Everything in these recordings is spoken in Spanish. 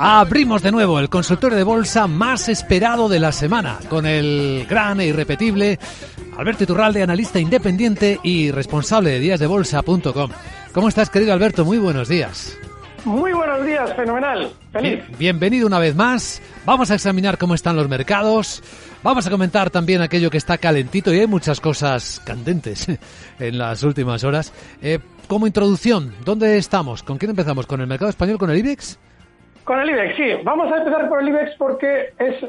Abrimos de nuevo el consultorio de bolsa más esperado de la semana, con el gran e irrepetible Alberto Iturralde, analista independiente y responsable de díasdebolsa.com. ¿Cómo estás, querido Alberto? Muy buenos días. Muy buenos días, fenomenal, feliz. Bienvenido una vez más. Vamos a examinar cómo están los mercados. Vamos a comentar también aquello que está calentito y hay muchas cosas candentes en las últimas horas. Como introducción, ¿dónde estamos? ¿Con quién empezamos? ¿Con el mercado español, con el IBEX? Con el IBEX, sí. Vamos a empezar por el IBEX porque es,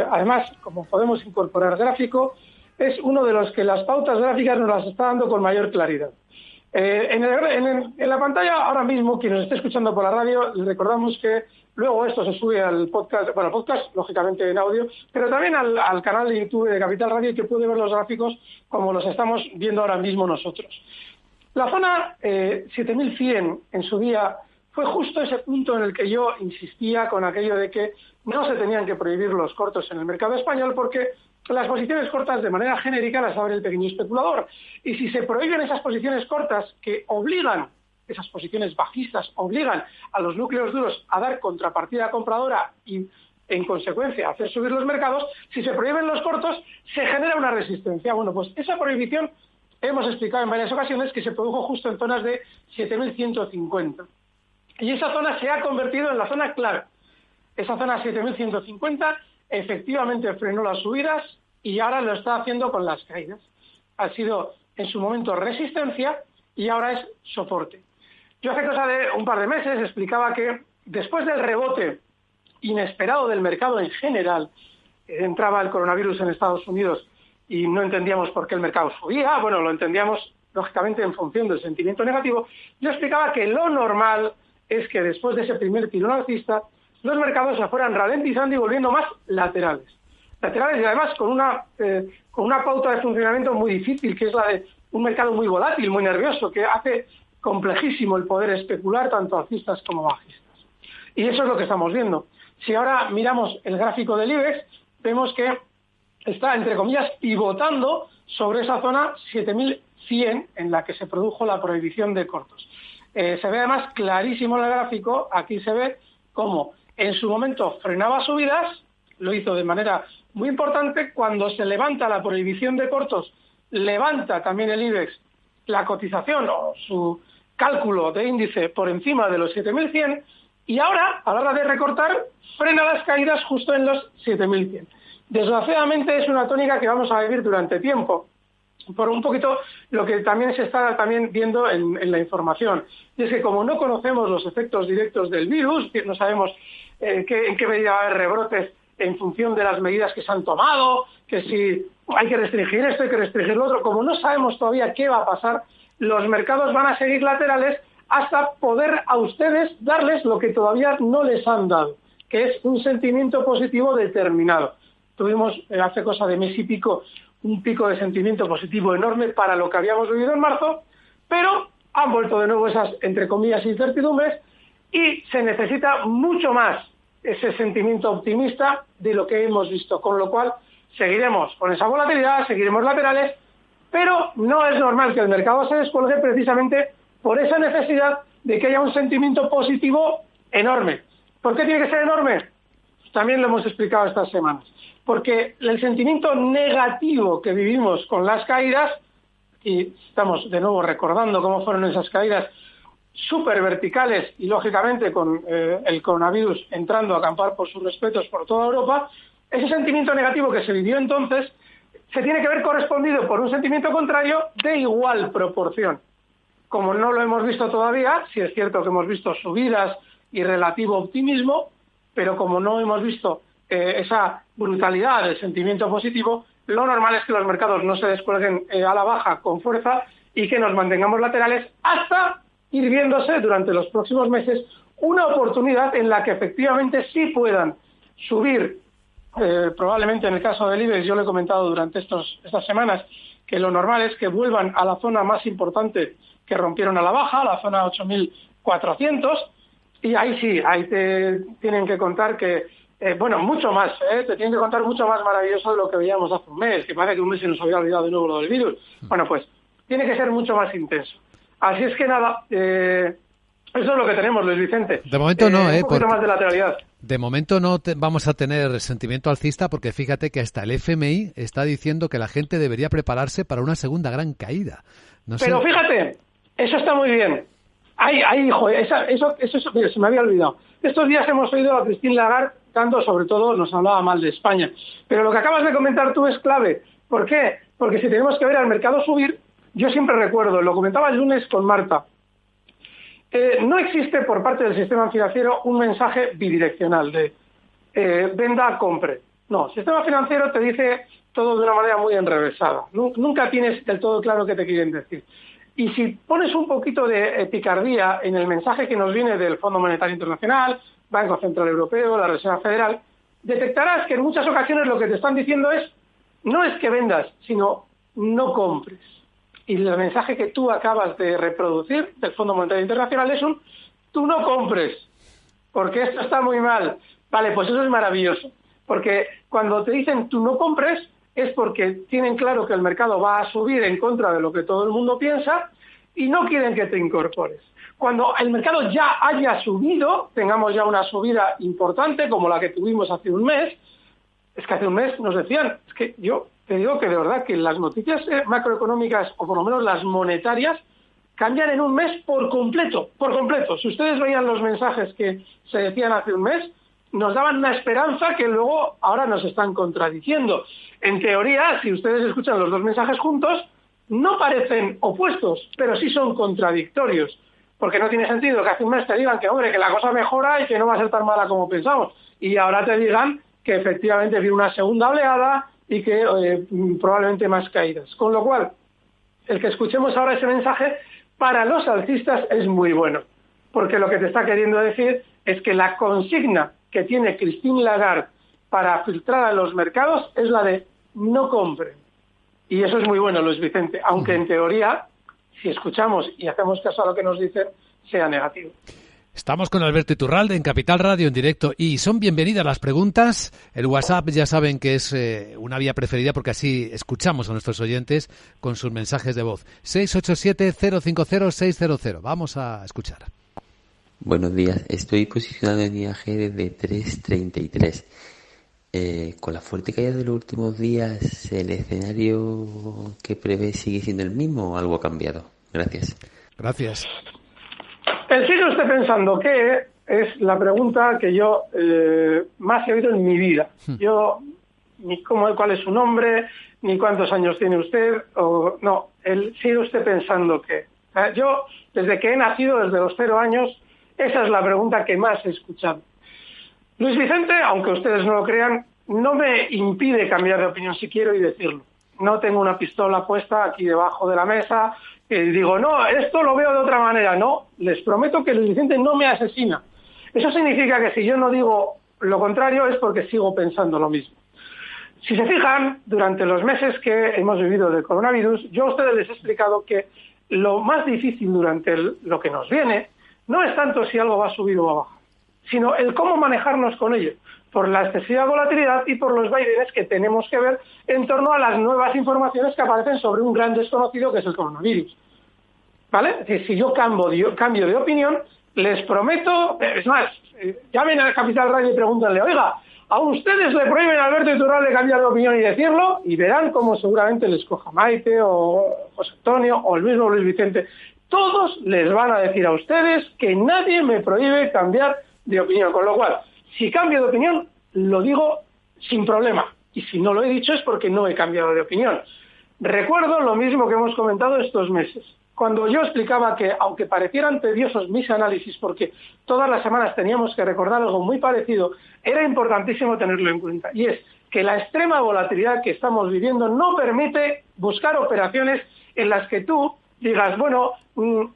además, como podemos incorporar gráfico, es uno de los que las pautas gráficas nos las está dando con mayor claridad. En la pantalla, ahora mismo, quien nos esté escuchando por la radio, les recordamos que luego esto se sube al podcast, bueno, podcast, lógicamente en audio, pero también al canal de YouTube de Capital Radio, y que puede ver los gráficos como los estamos viendo ahora mismo nosotros. La zona 7100 en su día fue justo ese punto en el que yo insistía con aquello de que no se tenían que prohibir los cortos en el mercado español porque las posiciones cortas de manera genérica las abre el pequeño especulador. Y si se prohíben esas posiciones cortas que obligan, esas posiciones bajistas obligan a los núcleos duros a dar contrapartida compradora y en consecuencia hacer subir los mercados, si se prohíben los cortos se genera una resistencia. Bueno, pues esa prohibición hemos explicado en varias ocasiones que se produjo justo en zonas de 7.150. Y esa zona se ha convertido en la zona clave. Esa zona 7.150 efectivamente frenó las subidas y ahora lo está haciendo con las caídas. Ha sido en su momento resistencia y ahora es soporte. Yo hace cosa de un par de meses explicaba que después del rebote inesperado del mercado en general, entraba el coronavirus en Estados Unidos y no entendíamos por qué el mercado subía, bueno, lo entendíamos lógicamente en función del sentimiento negativo. Yo explicaba que lo normal es que después de ese primer tirón alcista, los mercados se fueran ralentizando y volviendo más laterales. Laterales y además con una pauta de funcionamiento muy difícil, que es la de un mercado muy volátil, muy nervioso, que hace complejísimo el poder especular tanto alcistas como bajistas. Y eso es lo que estamos viendo. Si ahora miramos el gráfico del IBEX, vemos que está, entre comillas, pivotando sobre esa zona 7.100 en la que se produjo la prohibición de cortos. Se ve además clarísimo en el gráfico, aquí se ve cómo en su momento frenaba subidas, lo hizo de manera muy importante, cuando se levanta la prohibición de cortos, levanta también el IBEX la cotización o su cálculo de índice por encima de los 7.100 y ahora, a la hora de recortar, frena las caídas justo en los 7.100. Desgraciadamente es una tónica que vamos a vivir durante tiempo, por un poquito lo que también se está viendo en la información. Y es que como no conocemos los efectos directos del virus, no sabemos en qué medida va a haber rebrotes en función de las medidas que se han tomado, que si hay que restringir esto, hay que restringir lo otro, como no sabemos todavía qué va a pasar, los mercados van a seguir laterales hasta poder a ustedes darles lo que todavía no les han dado, que es un sentimiento positivo determinado. Tuvimos hace cosa de mes y pico un pico de sentimiento positivo enorme para lo que habíamos vivido en marzo, pero han vuelto de nuevo esas, entre comillas, incertidumbres y se necesita mucho más ese sentimiento optimista de lo que hemos visto, con lo cual seguiremos con esa volatilidad, seguiremos laterales, pero no es normal que el mercado se descuelgue precisamente por esa necesidad de que haya un sentimiento positivo enorme. ¿Por qué tiene que ser enorme? También lo hemos explicado estas semanas. Porque el sentimiento negativo que vivimos con las caídas, y estamos de nuevo recordando cómo fueron esas caídas súper verticales y lógicamente con el coronavirus entrando a acampar por sus respetos por toda Europa, ese sentimiento negativo que se vivió entonces se tiene que ver correspondido por un sentimiento contrario de igual proporción. Como no lo hemos visto todavía, sí es cierto que hemos visto subidas y relativo optimismo, pero como no hemos visto esa brutalidad del sentimiento positivo, lo normal es que los mercados no se descuelguen a la baja con fuerza y que nos mantengamos laterales hasta ir viéndose durante los próximos meses una oportunidad en la que efectivamente sí puedan subir, probablemente en el caso del IBEX, yo lo he comentado durante estas semanas, que lo normal es que vuelvan a la zona más importante que rompieron a la baja, la zona 8.400, y ahí sí, ahí te tienen que contar que mucho más, te tienen que contar mucho más maravilloso de lo que veíamos hace un mes, que parece que un mes se nos había olvidado de nuevo lo del virus. Bueno, pues tiene que ser mucho más intenso. Así es que nada, Eso es lo que tenemos, Luis Vicente. De momento no, un poquito más de lateralidad. De momento no vamos a tener sentimiento alcista porque fíjate que hasta el FMI está diciendo que la gente debería prepararse para una segunda gran caída. No sé. Pero fíjate, eso está muy bien. Hijo, eso mira, se me había olvidado. Estos días hemos oído a Christine Lagarde dando, sobre todo, nos hablaba mal de España. Pero lo que acabas de comentar tú es clave. ¿Por qué? Porque si tenemos que ver al mercado subir, yo siempre recuerdo, lo comentaba el lunes con Marta, no existe por parte del sistema financiero un mensaje bidireccional de venda, compre. No, el sistema financiero te dice todo de una manera muy enrevesada. Nunca tienes del todo claro qué te quieren decir. Y si pones un poquito de picardía en el mensaje que nos viene del Fondo Monetario Internacional, Banco Central Europeo, la Reserva Federal, detectarás que en muchas ocasiones lo que te están diciendo no es que vendas, sino no compres. Y el mensaje que tú acabas de reproducir del Fondo Monetario Internacional es tú no compres, porque esto está muy mal. Vale, pues eso es maravilloso, porque cuando te dicen tú no compres es porque tienen claro que el mercado va a subir en contra de lo que todo el mundo piensa y no quieren que te incorpores. Cuando el mercado ya haya subido, tengamos ya una subida importante como la que tuvimos hace un mes, es que hace un mes nos decían, es que yo te digo que de verdad que las noticias macroeconómicas, o por lo menos las monetarias, cambian en un mes por completo, por completo. Si ustedes veían los mensajes que se decían hace un mes, nos daban una esperanza que luego ahora nos están contradiciendo. En teoría, si ustedes escuchan los dos mensajes juntos, no parecen opuestos, pero sí son contradictorios. Porque no tiene sentido que hace un mes te digan que, hombre, que la cosa mejora y que no va a ser tan mala como pensamos. Y ahora te digan que efectivamente viene una segunda oleada y que probablemente más caídas. Con lo cual, el que escuchemos ahora ese mensaje, para los alcistas es muy bueno. Porque lo que te está queriendo decir es que la consigna que tiene Christine Lagarde para filtrar a los mercados es la de no compren. Y eso es muy bueno, Luis Vicente, aunque en teoría, si escuchamos y hacemos caso a lo que nos dicen, sea negativo. Estamos con Alberto Iturralde en Capital Radio en directo y son bienvenidas las preguntas. El WhatsApp ya saben que es una vía preferida porque así escuchamos a nuestros oyentes con sus mensajes de voz. 687-050-600. Vamos a escuchar. Buenos días, estoy posicionado en IAG desde 3.33. Con la fuerte caída de los últimos días, ¿el escenario que prevé sigue siendo el mismo o algo ha cambiado? Gracias. Gracias. ¿Sigue usted pensando qué es la pregunta que yo más he oído en mi vida? Yo, ni cuál es su nombre, ni cuántos años tiene usted, sigue usted pensando qué. Yo, desde que he nacido, desde los 0 años, esa es la pregunta que más he escuchado. Luis Vicente, aunque ustedes no lo crean, no me impide cambiar de opinión si quiero y decirlo. No tengo una pistola puesta aquí debajo de la mesa y digo, no, esto lo veo de otra manera. No, les prometo que Luis Vicente no me asesina. Eso significa que si yo no digo lo contrario es porque sigo pensando lo mismo. Si se fijan, durante los meses que hemos vivido del coronavirus, yo a ustedes les he explicado que lo más difícil durante lo que nos viene no es tanto si algo va a subir o va a bajar, sino el cómo manejarnos con ello, por la excesiva volatilidad y por los vaivenes que tenemos que ver en torno a las nuevas informaciones que aparecen sobre un gran desconocido que es el coronavirus. ¿Vale? Es decir, si yo cambio de opinión, les prometo, es más, llamen a Capital Radio y pregúntenle, oiga, ¿a ustedes le prohíben a Alberto Iturralde cambiar de opinión y decirlo? Y verán cómo seguramente les coja Maite o José Antonio o el mismo Luis Vicente. Todos les van a decir a ustedes que nadie me prohíbe cambiar de opinión. Con lo cual, si cambio de opinión, lo digo sin problema. Y si no lo he dicho es porque no he cambiado de opinión. Recuerdo lo mismo que hemos comentado estos meses. Cuando yo explicaba que, aunque parecieran tediosos mis análisis, porque todas las semanas teníamos que recordar algo muy parecido, era importantísimo tenerlo en cuenta. Y es que la extrema volatilidad que estamos viviendo no permite buscar operaciones en las que tú digas, bueno,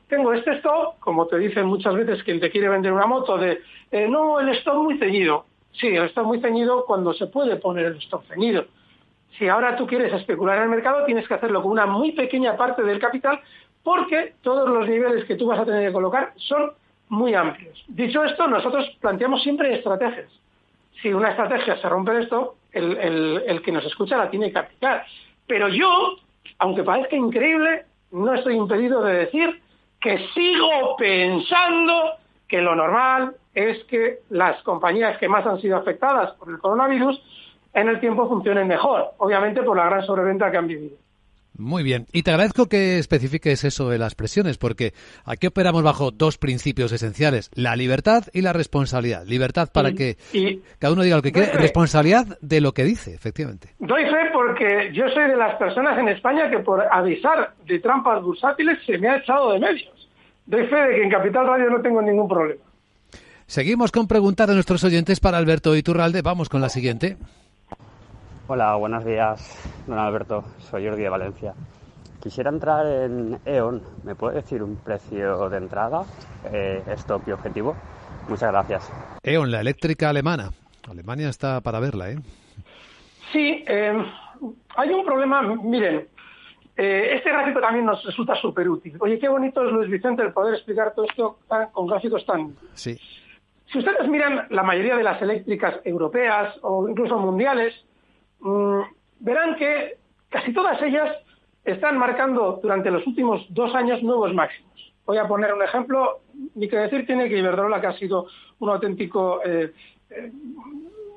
tengo este stop, como te dicen muchas veces quien te quiere vender una moto, no, el stop muy ceñido. Sí, el stop muy ceñido cuando se puede poner el stop ceñido. Si ahora tú quieres especular en el mercado, tienes que hacerlo con una muy pequeña parte del capital, porque todos los niveles que tú vas a tener que colocar son muy amplios. Dicho esto, nosotros planteamos siempre estrategias. Si una estrategia se rompe el stop, el que nos escucha la tiene que aplicar. Pero yo, aunque parezca increíble, no estoy impedido de decir que sigo pensando que lo normal es que las compañías que más han sido afectadas por el coronavirus en el tiempo funcionen mejor, obviamente por la gran sobreventa que han vivido. Muy bien. Y te agradezco que especifiques eso de las presiones, porque aquí operamos bajo dos principios esenciales, la libertad y la responsabilidad. Libertad para que cada uno diga lo que quiere, responsabilidad de lo que dice, efectivamente. Doy fe porque yo soy de las personas en España que por avisar de trampas bursátiles se me ha echado de medios. Doy fe de que en Capital Radio no tengo ningún problema. Seguimos con preguntas de nuestros oyentes para Alberto Iturralde. Vamos con la siguiente. Hola, buenos días, don Alberto. Soy Jordi de Valencia. Quisiera entrar en E.ON. ¿Me puede decir un precio de entrada, stop y objetivo? Muchas gracias. E.ON, la eléctrica alemana. Alemania está para verla, ¿eh? Sí, hay un problema. Miren, este gráfico también nos resulta súper útil. Oye, qué bonito es, Luis Vicente, el poder explicar todo esto con gráficos tan... Sí. Si ustedes miran la mayoría de las eléctricas europeas o incluso mundiales, verán que casi todas ellas están marcando durante los últimos 2 años nuevos máximos. Voy a poner un ejemplo, ni que decir tiene que Iberdrola, que ha sido un auténtico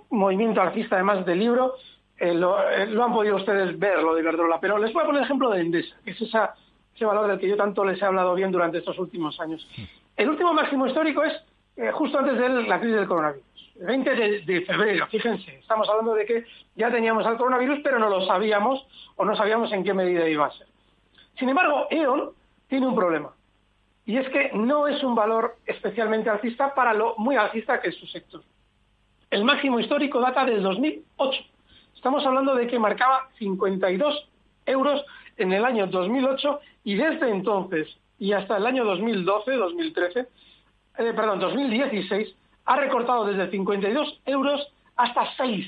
movimiento alcista, además del libro, lo han podido ustedes ver, lo de Iberdrola, pero les voy a poner el ejemplo de Endesa, que es ese valor del que yo tanto les he hablado bien durante estos últimos años. El último máximo histórico es justo antes de la crisis del coronavirus. El 20 de febrero, fíjense, estamos hablando de que ya teníamos el coronavirus, pero no lo sabíamos o no sabíamos en qué medida iba a ser. Sin embargo, E.ON tiene un problema, y es que no es un valor especialmente alcista para lo muy alcista que es su sector. El máximo histórico data del 2008. Estamos hablando de que marcaba 52 euros en el año 2008 y desde entonces y hasta el año 2016, ha recortado desde 52 euros hasta 6.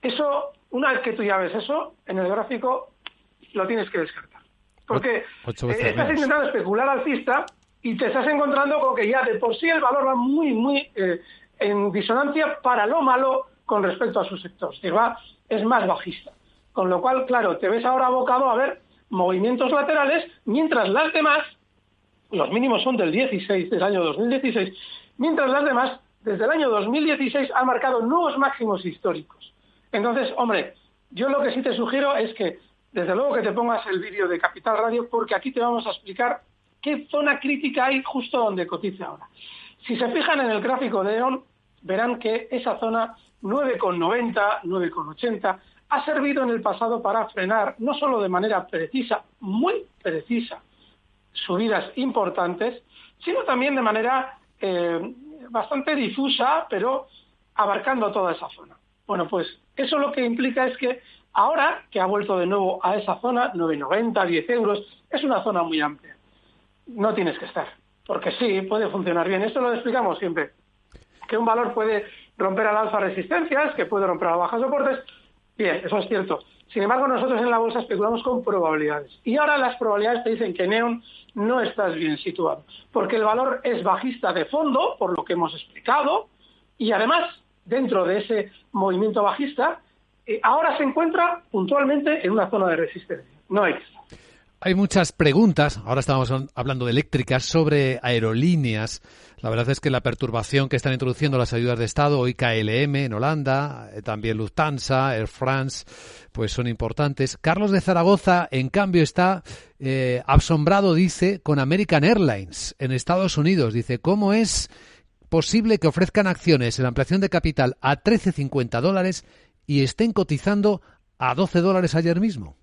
Eso, una vez que tú ya ves eso, en el gráfico lo tienes que descartar. Porque estás intentando especular alcista y te estás encontrando con que ya de por sí el valor va muy en disonancia para lo malo con respecto a su sector. Es más bajista. Con lo cual, claro, te ves ahora abocado a ver movimientos laterales, mientras las demás, los mínimos son del año 2016, mientras las demás, desde el año 2016, han marcado nuevos máximos históricos. Entonces, hombre, yo lo que sí te sugiero es que, desde luego que te pongas el vídeo de Capital Radio, porque aquí te vamos a explicar qué zona crítica hay justo donde cotiza ahora. Si se fijan en el gráfico de E.ON, verán que esa zona 9,90, 9,80, ha servido en el pasado para frenar, no solo de manera precisa, muy precisa, subidas importantes, sino también de manera bastante difusa, pero abarcando toda esa zona. Bueno, pues eso lo que implica es que ahora que ha vuelto de nuevo a esa zona, 9,90, 10 euros, es una zona muy amplia. No tienes que estar, porque sí, puede funcionar bien. Esto lo explicamos siempre, que un valor puede romper al alza resistencias, que puede romper a la baja soportes. Bien, eso es cierto. Sin embargo, nosotros en la bolsa especulamos con probabilidades. Y ahora las probabilidades te dicen que en E.ON no estás bien situado, porque el valor es bajista de fondo, por lo que hemos explicado, y además, dentro de ese movimiento bajista, ahora se encuentra puntualmente en una zona de resistencia. No hay que estar. Hay muchas preguntas, ahora estamos hablando de eléctricas, sobre aerolíneas. La verdad es que la perturbación que están introduciendo las ayudas de Estado, hoy KLM en Holanda, también Lufthansa, Air France, pues son importantes. Carlos de Zaragoza, en cambio, está asombrado, dice, con American Airlines en Estados Unidos. Dice, ¿cómo es posible que ofrezcan acciones en ampliación de capital a $13.50 y estén cotizando a $12 ayer mismo?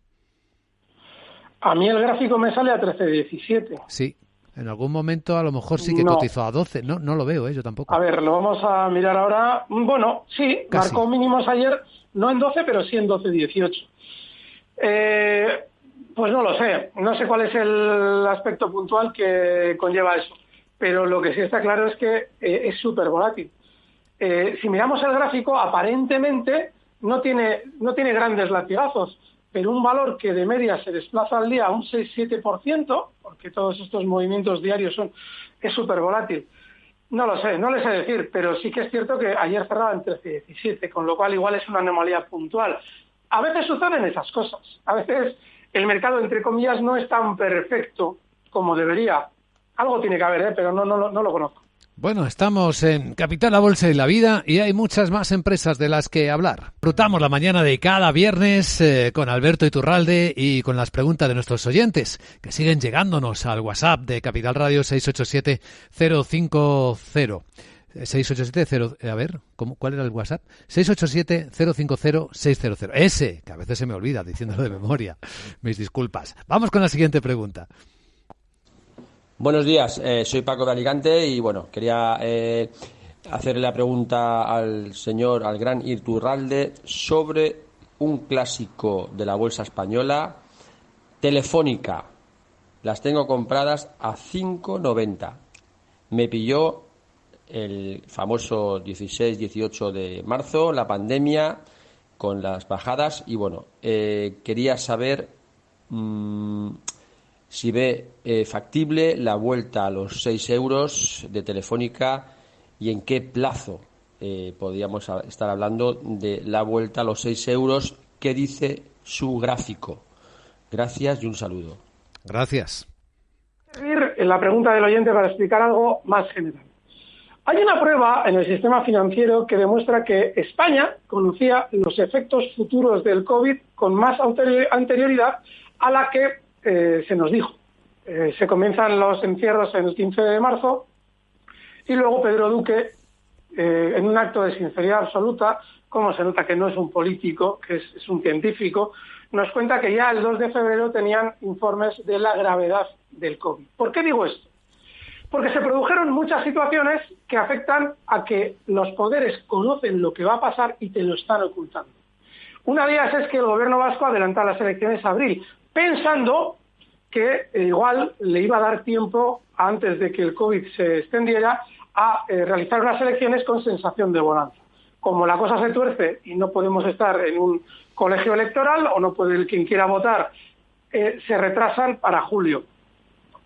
A mí el gráfico me sale a 13,17. Sí, en algún momento a lo mejor sí que cotizó a 12. No lo veo, yo tampoco. A ver, lo vamos a mirar ahora. Bueno, sí, casi. Marcó mínimos ayer, no en 12, pero sí en 12,18. Pues no lo sé. No sé cuál es el aspecto puntual que conlleva eso. Pero lo que sí está claro es que es súper volátil. Si miramos el gráfico, aparentemente no tiene grandes latigazos. Pero un valor que de media se desplaza al día a un 6-7%, porque todos estos movimientos diarios es súper volátil. No lo sé, no les sé decir, pero sí que es cierto que ayer cerraba en 13,17, con lo cual igual es una anomalía puntual. A veces suceden esas cosas, a veces el mercado, entre comillas, no es tan perfecto como debería. Algo tiene que haber, pero no lo conozco. Bueno, estamos en Capital, la Bolsa y la Vida y hay muchas más empresas de las que hablar. Disfrutamos la mañana de cada viernes con Alberto Iturralde y con las preguntas de nuestros oyentes que siguen llegándonos al WhatsApp de Capital Radio 687-050. 687-0... A ver, ¿cuál era el WhatsApp? 687-050-600. Ese, que a veces se me olvida diciéndolo de memoria. Mis disculpas. Vamos con la siguiente pregunta. Buenos días, soy Paco de Alicante y bueno, quería hacerle la pregunta al gran Iturralde sobre un clásico de la bolsa española, Telefónica. Las tengo compradas a 5,90. Me pilló el famoso 16-18 de marzo, la pandemia, con las bajadas y bueno, quería saber si ve factible la vuelta a los 6 euros de Telefónica y en qué plazo podríamos estar hablando de la vuelta a los 6 euros que dice su gráfico. Gracias y un saludo. Gracias. La pregunta del oyente para explicar algo más general. Hay una prueba en el sistema financiero que demuestra que España conocía los efectos futuros del COVID con más anterioridad a la que se nos dijo. Se comienzan los encierros en el 15 de marzo y luego Pedro Duque, en un acto de sinceridad absoluta, como se nota que no es un político, que es un científico, nos cuenta que ya el 2 de febrero tenían informes de la gravedad del COVID. ¿Por qué digo esto? Porque se produjeron muchas situaciones que afectan a que los poderes conocen lo que va a pasar y te lo están ocultando. Una de ellas es que el gobierno vasco adelanta las elecciones a abril, pensando que igual le iba a dar tiempo, antes de que el COVID se extendiera, a realizar unas elecciones con sensación de bonanza. Como la cosa se tuerce y no podemos estar en un colegio electoral, o no puede quien quiera votar, se retrasan para julio.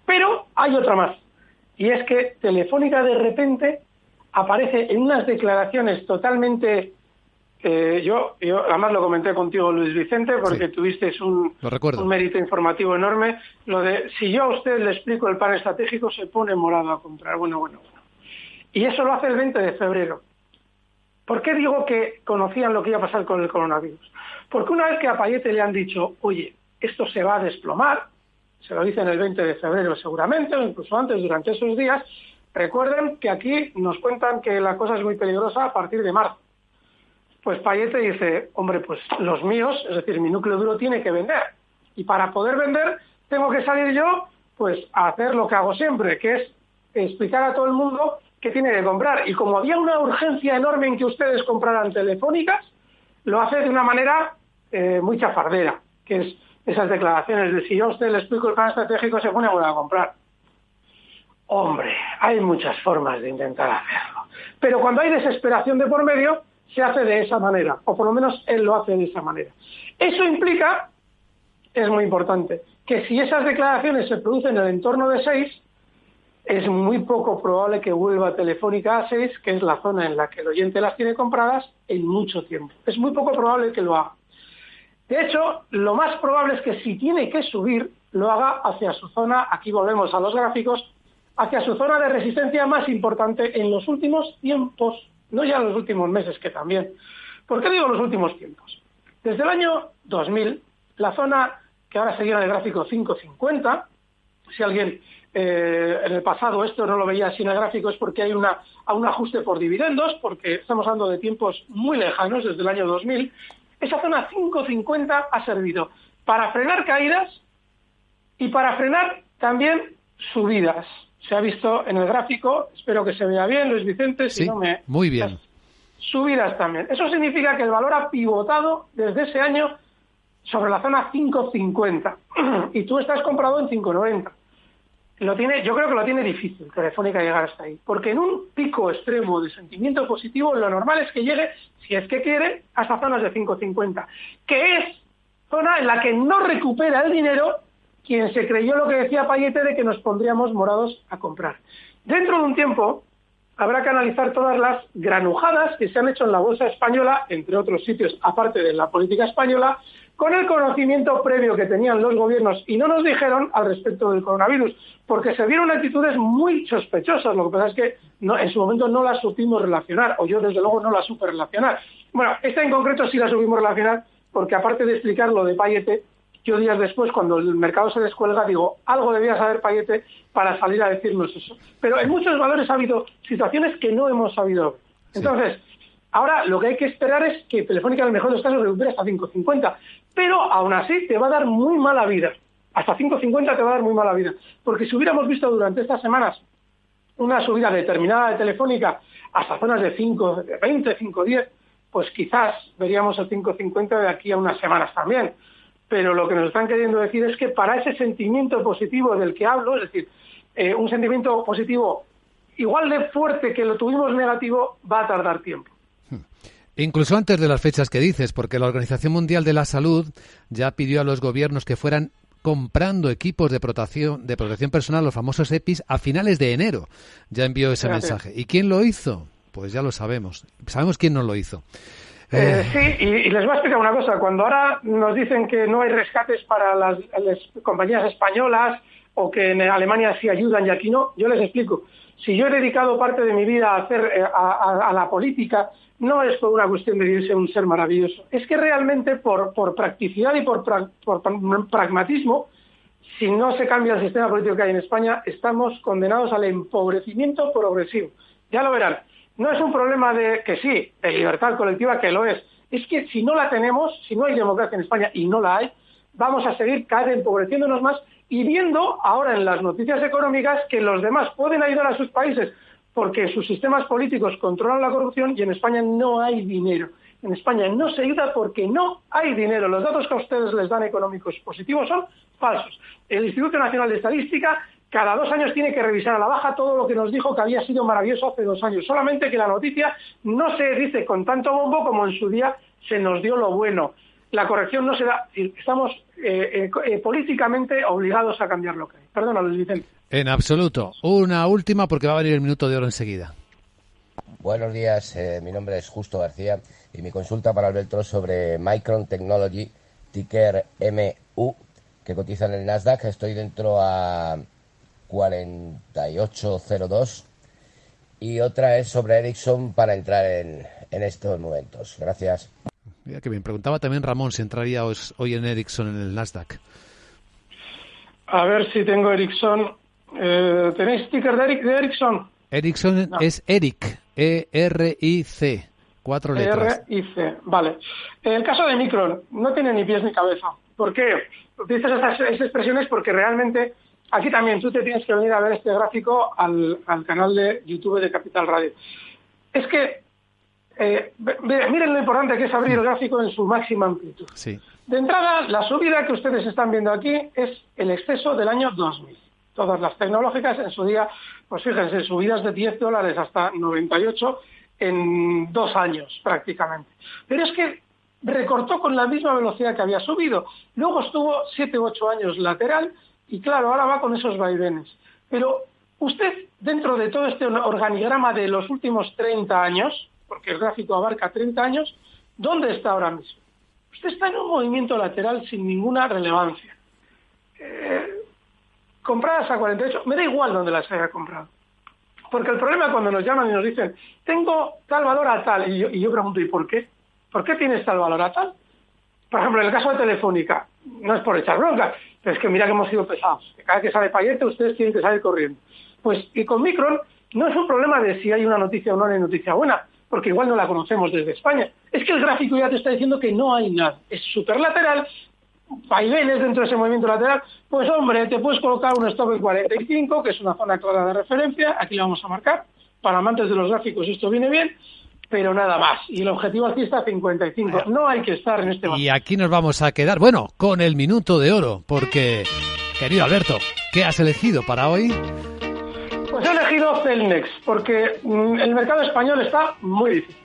Pero hay otra más, y es que Telefónica de repente aparece en unas declaraciones totalmente... Yo además lo comenté contigo, Luis Vicente, porque sí, tuvisteis un mérito informativo enorme. Lo de, si yo a usted le explico el plan estratégico, se pone morado a comprar. Bueno. Y eso lo hace el 20 de febrero. ¿Por qué digo que conocían lo que iba a pasar con el coronavirus? Porque una vez que a Payete le han dicho, oye, esto se va a desplomar, se lo dicen el 20 de febrero seguramente, o incluso antes, durante esos días, recuerden que aquí nos cuentan que la cosa es muy peligrosa a partir de marzo. Pues Payete dice, hombre, pues los míos, es decir, mi núcleo duro tiene que vender. Y para poder vender, tengo que salir yo, pues, a hacer lo que hago siempre, que es explicar a todo el mundo qué tiene que comprar. Y como había una urgencia enorme en que ustedes compraran Telefónicas, lo hace de una manera muy chafardera, que es esas declaraciones de si yo a usted le explico el plan estratégico, se pone a comprar. Hombre, hay muchas formas de intentar hacerlo. Pero cuando hay desesperación de por medio, se hace de esa manera, o por lo menos él lo hace de esa manera. Eso implica, es muy importante, que si esas declaraciones se producen en el entorno de 6, es muy poco probable que vuelva Telefónica a 6, que es la zona en la que el oyente las tiene compradas, en mucho tiempo. Es muy poco probable que lo haga. De hecho, lo más probable es que si tiene que subir, lo haga hacia su zona, aquí volvemos a los gráficos, hacia su zona de resistencia más importante en los últimos tiempos. No ya en los últimos meses, que también. ¿Por qué digo los últimos tiempos? Desde el año 2000, la zona que ahora se llena el gráfico 5.50, si alguien en el pasado esto no lo veía así en el gráfico, es porque hay un ajuste por dividendos, porque estamos hablando de tiempos muy lejanos, desde el año 2000. Esa zona 5.50 ha servido para frenar caídas y para frenar también subidas. Se ha visto en el gráfico, espero que se vea bien, Luis Vicente, si sí, no me... Muy bien. Subidas también. Eso significa que el valor ha pivotado desde ese año sobre la zona 5.50 y tú estás comprado en 5.90. Yo creo que lo tiene difícil Telefónica llegar hasta ahí, porque en un pico extremo de sentimiento positivo lo normal es que llegue, si es que quiere, hasta zonas de 5.50, que es zona en la que no recupera el dinero quien se creyó lo que decía Payete de que nos pondríamos morados a comprar. Dentro de un tiempo habrá que analizar todas las granujadas que se han hecho en la bolsa española, entre otros sitios aparte de la política española, con el conocimiento previo que tenían los gobiernos y no nos dijeron al respecto del coronavirus, porque se vieron actitudes muy sospechosas. Lo que pasa es que en su momento no las supimos relacionar, o yo desde luego no las supe relacionar. Bueno, esta en concreto sí la supimos relacionar, porque aparte de explicar lo de Payete, yo días después, cuando el mercado se descuelga, digo, algo debía saber Payete para salir a decirnos eso. Pero en muchos valores ha habido situaciones que no hemos sabido ver. Entonces, ahora lo que hay que esperar es que Telefónica en el mejor de los casos recupere hasta 5.50, pero aún así te va a dar muy mala vida. Hasta 5.50 te va a dar muy mala vida. Porque si hubiéramos visto durante estas semanas una subida determinada de Telefónica hasta zonas de 5.20, 5.10, pues quizás veríamos el 5.50 de aquí a unas semanas también. Pero lo que nos están queriendo decir es que para ese sentimiento positivo del que hablo, es decir, un sentimiento positivo igual de fuerte que lo tuvimos negativo, va a tardar tiempo. Incluso antes de las fechas que dices, porque la Organización Mundial de la Salud ya pidió a los gobiernos que fueran comprando equipos de protección personal, los famosos EPIs, a finales de enero. Ya envió ese mensaje. ¿Y quién lo hizo? Pues ya lo sabemos. Sabemos quién no lo hizo. Sí, y les voy a explicar una cosa. Cuando ahora nos dicen que no hay rescates para las compañías españolas o que en Alemania sí ayudan y aquí no, yo les explico. Si yo he dedicado parte de mi vida a hacer a la política, no es por una cuestión de irse un ser maravilloso. Es que realmente por practicidad y por pragmatismo, si no se cambia el sistema político que hay en España, estamos condenados al empobrecimiento progresivo. Ya lo verán. No es un problema de libertad colectiva, que lo es. Es que si no la tenemos, si no hay democracia en España y no la hay, vamos a seguir cada vez empobreciéndonos más y viendo ahora en las noticias económicas que los demás pueden ayudar a sus países porque sus sistemas políticos controlan la corrupción y en España no hay dinero. En España no se ayuda porque no hay dinero. Los datos que a ustedes les dan económicos positivos son falsos. El Instituto Nacional de Estadística cada 2 años tiene que revisar a la baja todo lo que nos dijo que había sido maravilloso hace 2 años. Solamente que la noticia no se dice con tanto bombo como en su día se nos dio lo bueno. La corrección no se da. Estamos políticamente obligados a cambiar lo que hay. Perdona, Luis Vicente. En absoluto. Una última porque va a venir el minuto de oro enseguida. Buenos días, mi nombre es Justo García y mi consulta para Alberto sobre Micron Technology, ticker MU, que cotiza en el Nasdaq. Estoy dentro a 4802 y otra es sobre Ericsson para entrar en estos momentos. Gracias. Mira que bien, preguntaba también Ramón si entraría hoy en Ericsson en el Nasdaq. A ver si tengo Ericsson. ¿Tenéis sticker de Ericsson? Ericsson no. Es Eric, E-R-I-C, 4 letras. E-R-I-C, vale. En el caso de Micron, no tiene ni pies ni cabeza. ¿Por qué? Utilizas esas expresiones porque realmente aquí también tú te tienes que venir a ver este gráfico al canal de YouTube de Capital Radio. Es que, miren lo importante que es abrir el gráfico en su máxima amplitud. Sí. De entrada, la subida que ustedes están viendo aquí es el exceso del año 2000. Todas las tecnológicas en su día, pues fíjense, subidas de $10 hasta 98 en 2 años prácticamente. Pero es que recortó con la misma velocidad que había subido. Luego estuvo 7 u 8 años lateral y claro, ahora va con esos vaivenes. Pero usted, dentro de todo este organigrama de los últimos 30 años, porque el gráfico abarca 30 años, ¿dónde está ahora mismo? Usted está en un movimiento lateral sin ninguna relevancia. Compradas a 48, me da igual dónde las haya comprado. Porque el problema cuando nos llaman y nos dicen, tengo tal valor a tal, y yo pregunto, ¿y por qué? ¿Por qué tienes tal valor a tal? Por ejemplo, en el caso de Telefónica, no es por echar bronca, pero es que mira que hemos sido pesados. Que cada vez que sale Payete, ustedes tienen que salir corriendo. Pues, y con Micron, no es un problema de si hay una noticia o no hay noticia buena, porque igual no la conocemos desde España. Es que el gráfico ya te está diciendo que no hay nada. Es superlateral, vaivenes dentro de ese movimiento lateral. Pues hombre, te puedes colocar un stop en 45, que es una zona clara de referencia. Aquí la vamos a marcar. Para amantes de los gráficos esto viene bien, pero nada más. Y el objetivo alcista 55. No hay que estar en este momento. Y aquí nos vamos a quedar, bueno, con el minuto de oro, porque, querido Alberto, ¿qué has elegido para hoy? Pues he elegido Celnex, porque el mercado español está muy difícil.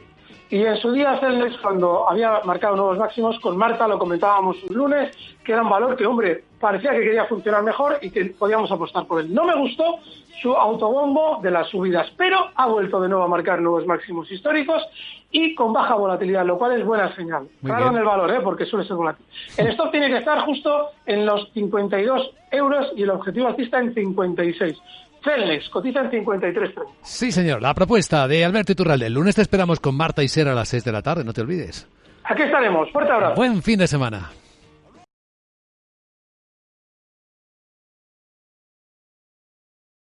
Y en su día Celnex, cuando había marcado nuevos máximos, con Marta lo comentábamos un lunes, que era un valor que, hombre, parecía que quería funcionar mejor y que podíamos apostar por él. No me gustó su autobombo de las subidas, pero ha vuelto de nuevo a marcar nuevos máximos históricos y con baja volatilidad, lo cual es buena señal. Claro, en el valor, porque suele ser volátil. El stop tiene que estar justo en los 52 euros y el objetivo alcista en 56. Celnex cotiza en 53,30. Sí, señor. La propuesta de Alberto Iturralde. El lunes te esperamos con Marta y Sera a las 6 de la tarde, no te olvides. Aquí estaremos. Fuerte abrazo. Buen fin de semana.